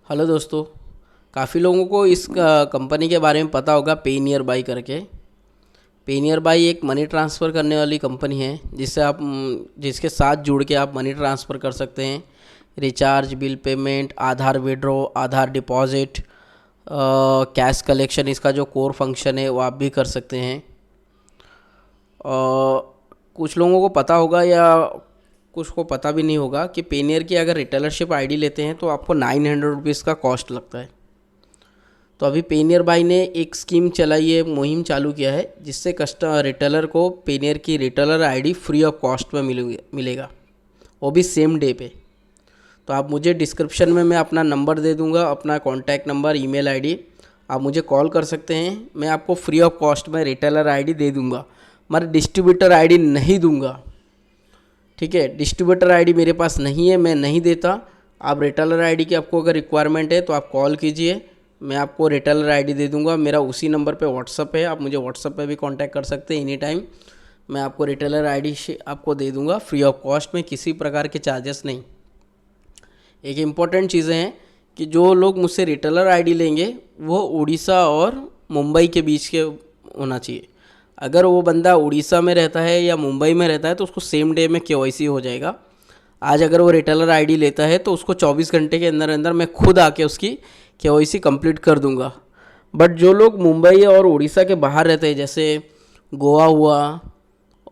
Hello दोस्तों। काफ़ी लोगों को इस कंपनी के बारे में पता होगा, पे नियर बाई करके। पे नियर बाई एक मनी ट्रांसफ़र करने वाली कंपनी है जिससे आप जिसके साथ जुड़ के आप मनी ट्रांसफ़र कर सकते हैं। रिचार्ज, बिल पेमेंट, आधार विड्रॉ, आधार डिपॉजिट, कैश कलेक्शन, इसका जो कोर फंक्शन है वो आप भी कर सकते हैं। कुछ लोगों को पता होगा या कुछ को पता भी नहीं होगा कि पेनियर की अगर रिटेलरशिप आईडी लेते हैं तो आपको 900 रुपीज़ का कॉस्ट लगता है। तो अभी पेनियर बाई ने एक स्कीम चलाई है, मुहिम चालू किया है जिससे कस्टमर रिटेलर को पेनियर की retailer ID free of cost में मिलेगा, वो भी सेम डे पे। तो आप मुझे डिस्क्रिप्शन में मैं अपना नंबर दे दूंगा, अपना कॉन्टैक्ट नंबर, ईमेल आईडी, आप मुझे कॉल कर सकते हैं। मैं आपको फ्री ऑफ कॉस्ट में रिटेलर आईडी दे दूंगा, मगर डिस्ट्रीब्यूटर आईडी नहीं दूंगा। ठीक है, डिस्ट्रीब्यूटर आईडी मेरे पास नहीं है, मैं नहीं देता। आप रिटेलर आईडी की आपको अगर रिक्वायरमेंट है तो आप कॉल कीजिए, मैं आपको रिटेलर आईडी दे दूंगा। मेरा उसी नंबर पे व्हाट्सअप है, आप मुझे व्हाट्सअप पे भी कांटेक्ट कर सकते हैं एनी टाइम। मैं आपको रिटेलर आईडी आपको दे दूंगा फ्री ऑफ कॉस्ट में, किसी प्रकार के चार्जेस नहीं। एक इम्पॉर्टेंट चीज़ें हैं कि जो लोग मुझसे रिटेलर आईडी लेंगे वो उड़ीसा और मुंबई के बीच के होना चाहिए। अगर वो बंदा उड़ीसा में रहता है या मुंबई में रहता है तो उसको सेम डे में केवाईसी हो जाएगा। आज अगर वो रिटेलर आईडी लेता है तो उसको 24 घंटे के अंदर अंदर मैं खुद आके उसकी केवाईसी कंप्लीट कर दूंगा। बट जो लोग मुंबई और उड़ीसा के बाहर रहते हैं, जैसे गोवा हुआ,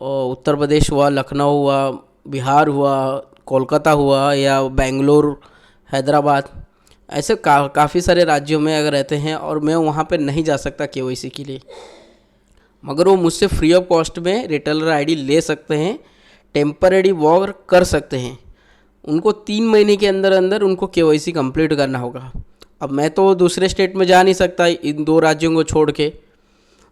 और उत्तर प्रदेश हुआ, लखनऊ हुआ, बिहार हुआ, कोलकाता हुआ, या बेंगलोर, हैदराबाद, ऐसे काफ़ी सारे राज्यों में अगर रहते हैं और मैं वहाँ पे नहीं जा सकता केवाईसी के लिए, मगर वो मुझसे फ्री ऑफ कॉस्ट में रिटेलर आईडी ले सकते हैं, टेम्परेरी वर्क कर सकते हैं। उनको 3 महीने के अंदर अंदर उनको केवाईसी कंप्लीट करना होगा। अब मैं तो दूसरे स्टेट में जा नहीं सकता इन 2 राज्यों को छोड़ के,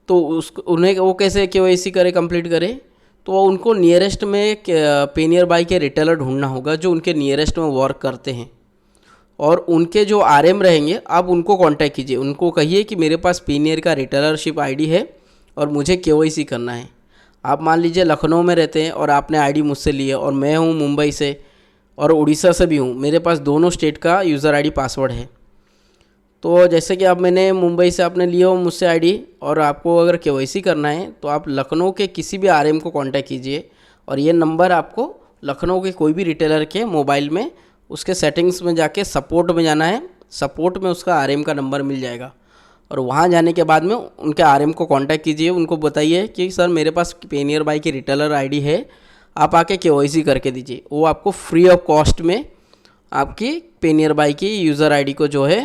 तो उन्हें वो कैसे केवाईसी करे, कंप्लीट करे? तो उनको नियरेस्ट में पे नियर बाई के रिटेलर ढूंढना होगा जो उनके नियरेस्ट में वर्क करते हैं, और उनके जो आरएम रहेंगे आप उनको कांटेक्ट कीजिए। उनको कहिए कि मेरे पास पे नियर का रिटेलरशिप आईडी है और मुझे केवाईसी करना है। आप मान लीजिए लखनऊ में रहते हैं और आपने आईडी मुझसे ली है, और मैं हूँ मुंबई से और उड़ीसा से भी हूँ, मेरे पास दोनों स्टेट का यूज़र आईडी पासवर्ड है। तो जैसे कि अब मैंने मुंबई से आपने लिया हो मुझसे आईडी, और आपको अगर केवाईसी करना है तो आप लखनऊ के किसी भी आरएम को कांटेक्ट कीजिए, और ये नंबर आपको लखनऊ के कोई भी रिटेलर के मोबाइल में उसके सेटिंग्स में जाके सपोर्ट में जाना है। सपोर्ट में उसका आरएम का नंबर मिल जाएगा, और वहाँ जाने के बाद में उनके आरएम को कांटेक्ट कीजिए। उनको बताइए कि सर मेरे पास पे नियर बाई की रिटेलर आईडी है, आप आके केवाईसी करके दीजिए। वो आपको फ्री ऑफ कॉस्ट में आपकी पे नियर बाई की यूज़र आईडी को जो है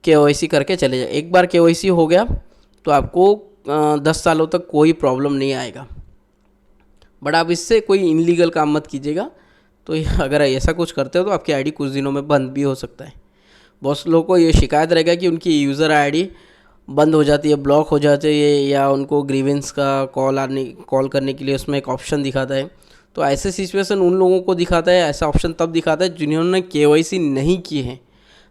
केवाईसी करके चले जाए। एक बार केवाईसी हो गया तो आपको 10 सालों तक कोई प्रॉब्लम नहीं आएगा। बट आप इससे कोई इनलीगल काम मत कीजिएगा। तो अगर ऐसा कुछ करते हो तो आपकी आईडी कुछ दिनों में बंद भी हो सकता है। बहुत लोगों को ये शिकायत रहेगा कि उनकी यूज़र आईडी बंद हो जाती है, ब्लॉक हो जाती है, या उनको ग्रीवेंस का कॉल करने के लिए उसमें एक ऑप्शन दिखाता है। तो ऐसे सिचुएशन उन लोगों को दिखाता है, ऐसा ऑप्शन तब दिखाता है जिन्होंने केवाईसी नहीं की है।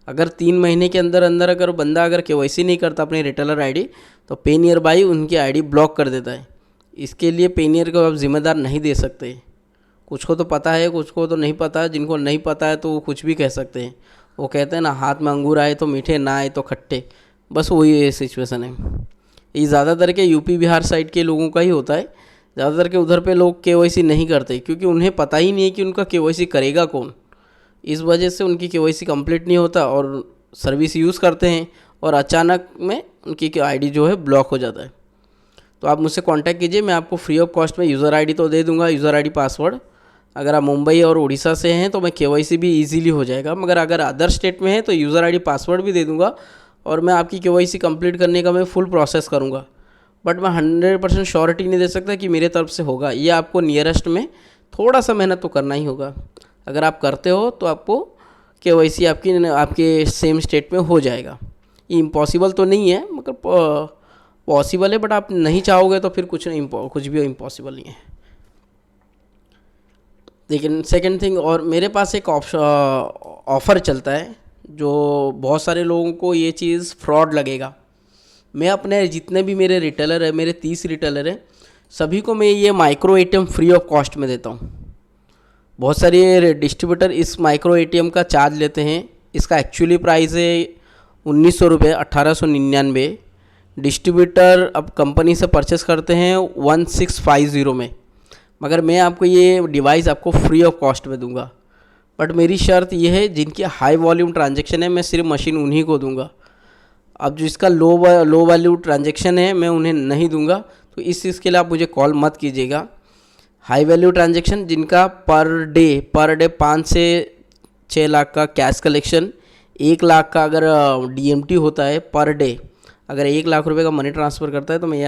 अगर 3 महीने के अंदर अंदर अगर बंदा अगर केवाईसी नहीं करता अपनी रिटेलर आईडी, तो पे नियर बाई उनकी आईडी ब्लॉक कर देता है। इसके लिए पे नियर को आप जिम्मेदार नहीं दे सकते। कुछ को तो पता है, कुछ को तो नहीं पता है। जिनको नहीं पता है तो वो कुछ भी कह सकते हैं। वो कहते हैं ना, हाथ में अंगूर आए तो मीठे, ना आए तो खट्टे। बस वही सिचुएशन है। ये ज़्यादातर के यूपी बिहार साइड के लोगों का ही होता है। ज़्यादातर के उधर पे लोग केवाईसी नहीं करते क्योंकि उन्हें पता ही नहीं है कि उनका केवाईसी करेगा कौन। इस वजह से उनकी केवाईसी कंप्लीट नहीं होता और सर्विस यूज़ करते हैं, और अचानक में उनकी आईडी जो है ब्लॉक हो जाता है। तो आप मुझसे कांटेक्ट कीजिए, मैं आपको फ्री ऑफ कॉस्ट में यूज़र आईडी तो दे दूंगा, यूज़र आईडी पासवर्ड। अगर आप मुंबई और उड़ीसा से हैं तो मैं केवाईसी भी इजीली हो जाएगा, मगर अगर अदर स्टेट में है तो यूज़र आईडी पासवर्ड भी दे दूंगा, और मैं आपकी केवाईसी कंप्लीट करने का मैं फुल प्रोसेस करूंगा। बट मैं 100% श्योरिटी नहीं दे सकता कि मेरे तरफ से होगा। ये आपको नियरेस्ट में थोड़ा सा मेहनत तो करना ही होगा। अगर आप करते हो तो आपको केवाईसी आपके सेम स्टेट में हो जाएगा। ये इम्पॉसिबल तो नहीं है, मगर पॉसिबल है। बट आप नहीं चाहोगे तो फिर कुछ भी इम्पॉसिबल नहीं है। लेकिन सेकंड थिंग, और मेरे पास एक ऑफ़र चलता है जो बहुत सारे लोगों को ये चीज़ फ्रॉड लगेगा। मैं अपने जितने भी मेरे रिटेलर है, मेरे 30 रिटेलर हैं, सभी को मैं ये micro ATM free of cost में देता हूँ। बहुत सारे डिस्ट्रीब्यूटर इस माइक्रो एटीएम का चार्ज लेते हैं इसका एक्चुअली प्राइस है 1900 रुपये, 1899। डिस्ट्रीब्यूटर अब कंपनी से परचेस करते हैं 1650 में, मगर मैं आपको ये डिवाइस आपको फ्री ऑफ कॉस्ट में दूंगा। बट मेरी शर्त ये है, जिनकी हाई वॉल्यूम ट्रांजैक्शन है मैं सिर्फ मशीन उन्हीं को दूंगा। अब जिसका लो वैल्यू ट्रांजैक्शन है मैं उन्हें नहीं दूंगा, तो इस चीज़ के लिए आप मुझे कॉल मत कीजिएगा। हाई वैल्यू ट्रांजैक्शन जिनका पर डे 5 से 6 लाख का कैश कलेक्शन, 1 लाख का अगर डीएमटी होता है पर डे, अगर 1 लाख रुपए का मनी ट्रांसफ़र करता है तो मैं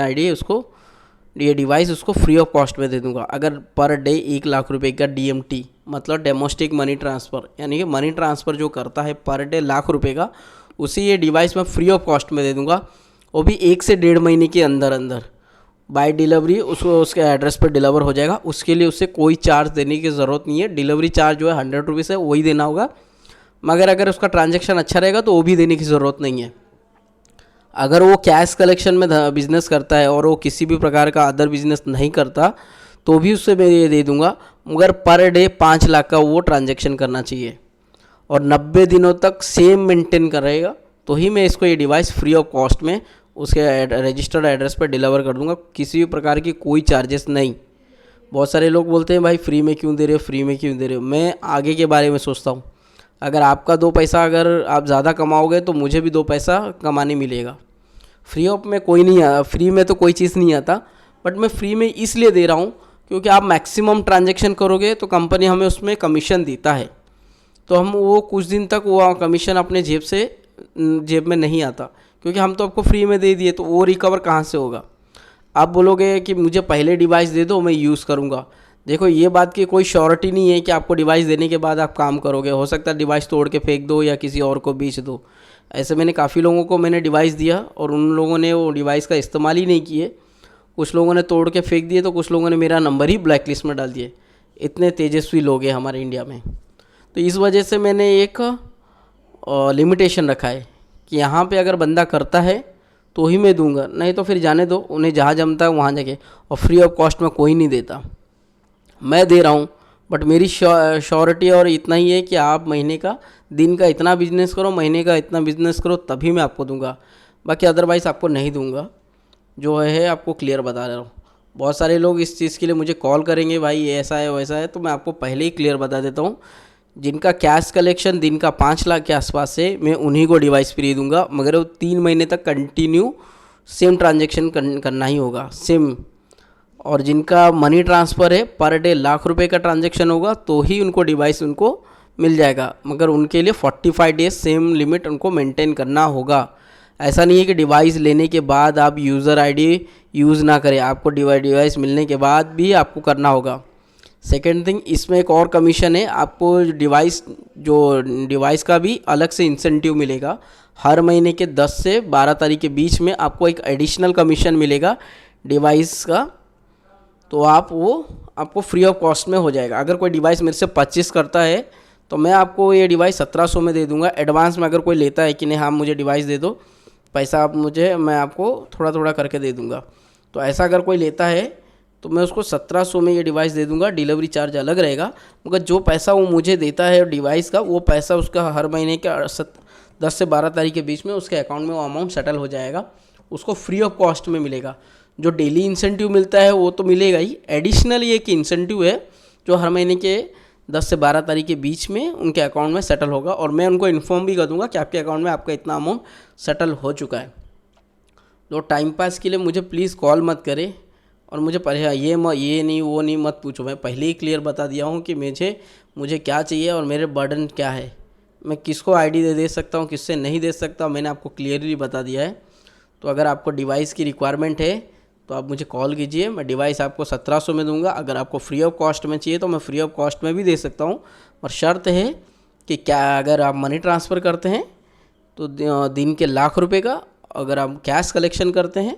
ये डिवाइस उसको फ्री ऑफ कॉस्ट में दे दूंगा। अगर पर डे 1 लाख रुपए का डीएमटी मतलब डोमेस्टिक मनी ट्रांसफ़र, यानी कि मनी ट्रांसफ़र जो करता है पर डे लाख रुपए का, उसी ये डिवाइस मैं फ्री ऑफ कॉस्ट में दे दूंगा, वो भी 1 से 1.5 महीने के अंदर अंदर बाय डिलीवरी उसको उसके एड्रेस पर डिलीवर हो जाएगा। उसके लिए उससे कोई चार्ज देने की ज़रूरत नहीं है। डिलीवरी चार्ज जो है 100 रुपीज़ है, वही देना होगा, मगर अगर उसका ट्रांजैक्शन अच्छा रहेगा तो वो भी देने की ज़रूरत नहीं है। अगर वो कैश कलेक्शन में बिज़नेस करता है और वो किसी भी प्रकार का अदर बिजनेस नहीं करता तो भी उससे मैं ये दे दूंगा, मगर पर डे 5 लाख का वो ट्रांजैक्शन करना चाहिए और 90 दिनों तक सेम मेंटेन करेगा, तो ही मैं इसको ये डिवाइस फ्री ऑफ कॉस्ट में उसके रजिस्टर्ड एड्रेस पर डिलीवर कर दूंगा। किसी भी प्रकार की कोई चार्जेस नहीं। बहुत सारे लोग बोलते हैं भाई फ्री में क्यों दे रहे हो, फ्री में क्यों दे रहे हो। मैं आगे के बारे में सोचता हूँ। अगर आपका 2 पैसा अगर आप ज़्यादा कमाओगे तो मुझे भी 2 पैसा कमाने मिलेगा। फ्री ऑफ में कोई नहीं फ्री में तो कोई चीज़ नहीं आता, बट मैं फ्री में इसलिए दे रहा हूँ क्योंकि आप मैक्सिमम ट्रांजैक्शन करोगे तो कंपनी हमें उसमें कमीशन देता है, तो हम वो कुछ दिन तक वो कमीशन अपने जेब में नहीं आता, क्योंकि हम तो आपको फ्री में दे दिए, तो वो रिकवर कहाँ से होगा। आप बोलोगे कि मुझे पहले डिवाइस दे दो मैं यूज़ करूँगा। देखो ये बात की कोई श्योरिटी नहीं है कि आपको डिवाइस देने के बाद आप काम करोगे। हो सकता है डिवाइस तोड़ के फेंक दो या किसी और को बेच दो। ऐसे मैंने काफ़ी लोगों को मैंने डिवाइस दिया और उन लोगों ने वो डिवाइस का इस्तेमाल ही नहीं किए। कुछ लोगों ने तोड़ के फेंक दिए, तो कुछ लोगों ने मेरा नंबर ही ब्लैक लिस्ट में डाल दिए। इतने तेजस्वी लोग हैं हमारे इंडिया में। तो इस वजह से मैंने एक लिमिटेशन रखा है कि यहाँ पे अगर बंदा करता है तो ही मैं दूंगा, नहीं तो फिर जाने दो, उन्हें जहाँ जमता है वहाँ जाके। और फ्री ऑफ कॉस्ट में कोई नहीं देता, मैं दे रहा हूँ। बट मेरी श्योरिटी और इतना ही है कि आप महीने का दिन का इतना बिजनेस करो, महीने का इतना बिजनेस करो, तभी मैं आपको दूंगा। बाकी अदरवाइज़ आपको नहीं दूंगा, जो है आपको क्लियर बता रहा हूँ। बहुत सारे लोग इस चीज़ के लिए मुझे कॉल करेंगे, भाई ये ऐसा है वैसा है, तो मैं आपको पहले ही क्लियर बता देता हूँ। जिनका कैश कलेक्शन दिन का 5 लाख के आसपास है, मैं उन्हीं को डिवाइस फ्री दूंगा, मगर वो 3 महीने तक कंटिन्यू सेम ट्रांजैक्शन करना ही होगा, सेम। और जिनका मनी ट्रांसफ़र है पर डे लाख रुपए का ट्रांजैक्शन होगा तो ही उनको डिवाइस उनको मिल जाएगा, मगर उनके लिए 45 डेज सेम लिमिट उनको मेंटेन करना होगा। ऐसा नहीं है कि डिवाइस लेने के बाद आप यूज़र आईडी यूज़ ना करें, आपको डिवाइस मिलने के बाद भी आपको करना होगा। सेकेंड थिंग, इसमें एक और कमीशन है, आपको डिवाइस का भी अलग से इंसेंटिव मिलेगा। हर महीने के 10 से 12 तारीख के बीच में आपको एक एडिशनल कमीशन मिलेगा डिवाइस का, तो आपको फ्री ऑफ कॉस्ट में हो जाएगा। अगर कोई डिवाइस मेरे से परचेस करता है तो मैं आपको ये डिवाइस 1700 में दे दूंगा। एडवांस में अगर कोई लेता है कि नहीं हाँ मुझे डिवाइस दे दो, पैसा मैं आपको थोड़ा थोड़ा करके दे दूंगा, तो ऐसा अगर कोई लेता है तो मैं उसको 1700 में ये डिवाइस दे दूंगा। डिलीवरी चार्ज अलग रहेगा, मगर जो पैसा वो मुझे देता है डिवाइस का, वो पैसा उसका हर महीने का 10 से 12 तारीख के बीच में उसके अकाउंट में वो अमाउंट सेटल हो जाएगा, उसको फ्री ऑफ कॉस्ट में मिलेगा। जो डेली इंसेंटिव मिलता है वो तो मिलेगा ही, एडिशनल ये कि इंसेंटिव है जो हर महीने के 10 से 12 तारीख के बीच में उनके अकाउंट में सेटल होगा, और मैं उनको इन्फॉर्म भी कर दूंगा कि आपके अकाउंट में आपका इतना अमाउंट सेटल हो चुका है। तो टाइम पास के लिए मुझे प्लीज़ कॉल मत करें और मुझे ये नहीं वो नहीं मत पूछो। मैं पहले ही क्लियर बता दिया हूँ कि मुझे क्या चाहिए और मेरे बर्डन क्या है, मैं किसको आईडी दे सकता हूँ, किससे नहीं दे सकता, मैंने आपको क्लियरली बता दिया है। तो अगर आपको डिवाइस की रिक्वायरमेंट है तो आप मुझे कॉल कीजिए, मैं डिवाइस आपको 1700 में दूंगा। अगर आपको फ्री ऑफ कॉस्ट में चाहिए तो मैं फ्री ऑफ कॉस्ट में भी दे सकता हूँ, और शर्त है कि अगर आप मनी ट्रांसफ़र करते हैं तो दिन के लाख रुपए का, अगर आप कैश कलेक्शन करते हैं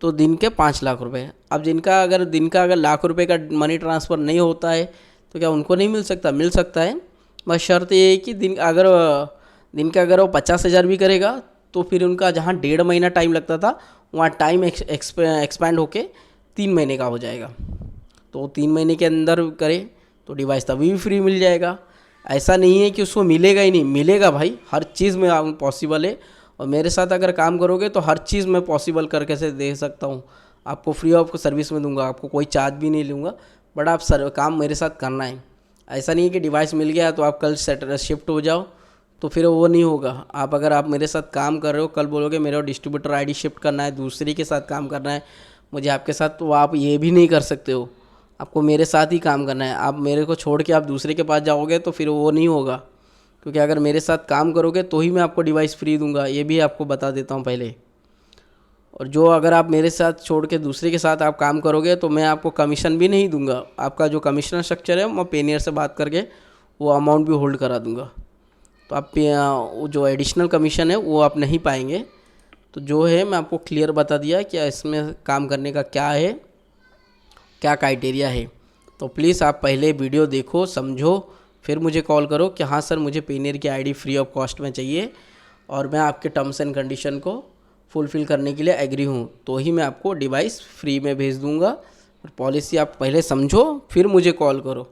तो दिन के 5 लाख रुपए। अब दिन का अगर लाख रुपए का मनी ट्रांसफ़र नहीं होता है तो क्या उनको नहीं मिल सकता? मिल सकता है, बस शर्त ये है कि दिन का अगर वो 50,000 भी करेगा तो फिर उनका जहाँ 1.5 महीना टाइम लगता था वहाँ टाइम एक्सपैंड होके 3 महीने का हो जाएगा। तो 3 महीने के अंदर करे तो डिवाइस तभी भी फ्री मिल जाएगा। ऐसा नहीं है कि उसको मिलेगा ही नहीं, मिलेगा भाई, हर चीज़ में पॉसिबल है। और मेरे साथ अगर काम करोगे तो हर चीज़ मैं पॉसिबल करके से दे सकता हूँ। आपको फ्री ऑफ सर्विस में दूंगा, आपको कोई चार्ज भी नहीं लूँगा, बट आप काम मेरे साथ करना है। ऐसा नहीं है कि डिवाइस मिल गया तो आप कल शिफ्ट हो जाओ, तो फिर वो नहीं होगा। आप अगर आप मेरे साथ काम कर रहे हो, कल बोलोगे मेरे को डिस्ट्रीब्यूटर आईडी शिफ्ट करना है, दूसरे के साथ काम करना है मुझे आपके साथ, तो आप ये भी नहीं कर सकते हो। आपको मेरे साथ ही काम करना है। आप मेरे को छोड़ के आप दूसरे के पास जाओगे तो फिर वो नहीं होगा, क्योंकि अगर मेरे साथ काम करोगे तो ही मैं आपको डिवाइस फ्री दूंगा, ये भी आपको बता देता हूँ पहले। और जो अगर आप मेरे साथ छोड़ के दूसरे के साथ आप काम करोगे तो मैं आपको कमीशन भी नहीं दूंगा। आपका जो कमीशन स्ट्रक्चर है मैं पेनियर से बात करके वो अमाउंट भी होल्ड करा दूंगा, तो आप वो जो एडिशनल कमीशन है वो आप नहीं पाएंगे। तो जो है मैं आपको क्लियर बता दिया कि इसमें काम करने का क्या है, क्या क्राइटेरिया है। तो प्लीज़ आप पहले वीडियो देखो, समझो, फिर मुझे कॉल करो कि हाँ सर मुझे पेनियर की आईडी फ्री ऑफ कॉस्ट में चाहिए और मैं आपके टर्म्स एंड कंडीशन को फुलफ़िल करने के लिए एग्री हूँ, तो ही मैं आपको डिवाइस फ्री में भेज दूँगा। और पॉलिसी आप पहले समझो फिर मुझे कॉल करो,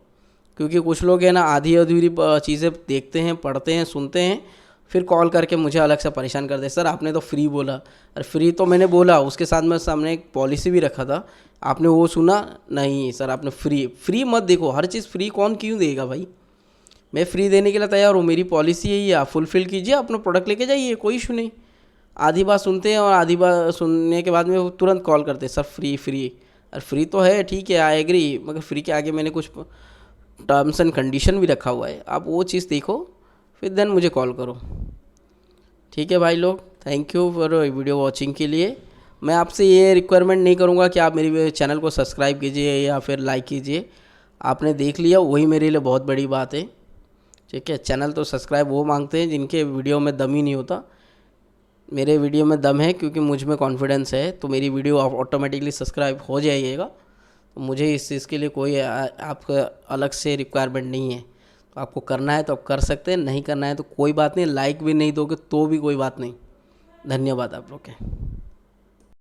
क्योंकि कुछ लोग है ना आधी अधूरी चीज़ें देखते हैं, पढ़ते हैं, सुनते हैं, फिर कॉल करके मुझे अलग से परेशान करते हैं। सर आपने तो फ्री बोला, अरे फ्री तो मैंने बोला, उसके साथ मैं सामने एक पॉलिसी भी रखा था, आपने वो सुना नहीं? सर आपने फ्री मत देखो, हर चीज़ फ्री कौन क्यों देगा भाई। मैं फ्री देने के लिए तैयार हूँ, मेरी पॉलिसी यही है, आप फुलफ़िल कीजिए, अपना प्रोडक्ट लेके जाइए, कोई इशू नहीं। आधी बात सुनते हैं और आधी बात सुनने के बाद में वो तुरंत कॉल करते हैं सर फ्री फ्री। अरे फ्री तो है, ठीक है, आई एग्री, मगर फ्री के आगे मैंने कुछ टर्म्स एंड कंडीशन भी रखा हुआ है, आप वो चीज़ देखो फिर देन मुझे कॉल करो। ठीक है भाई लोग, thank you for video watching के लिए। मैं आपसे ये रिक्वायरमेंट नहीं करूँगा कि आप मेरी चैनल को सब्सक्राइब कीजिए या फिर लाइक कीजिए, आपने देख लिया वही मेरे लिए बहुत बड़ी बात है। ठीक है, चैनल तो सब्सक्राइब वो मांगते हैं जिनके वीडियो में दम ही नहीं होता। मेरे वीडियो में दम है क्योंकि मुझ में कॉन्फिडेंस है, तो मेरी वीडियो ऑटोमेटिकली सब्सक्राइब हो जाइएगा। तो मुझे इस चीज़ के लिए कोई आपका अलग से रिक्वायरमेंट नहीं है। तो आपको करना है तो आप कर सकते हैं, नहीं करना है तो कोई बात नहीं, लाइक भी नहीं दोगे तो भी कोई बात नहीं। धन्यवाद आप लोग के।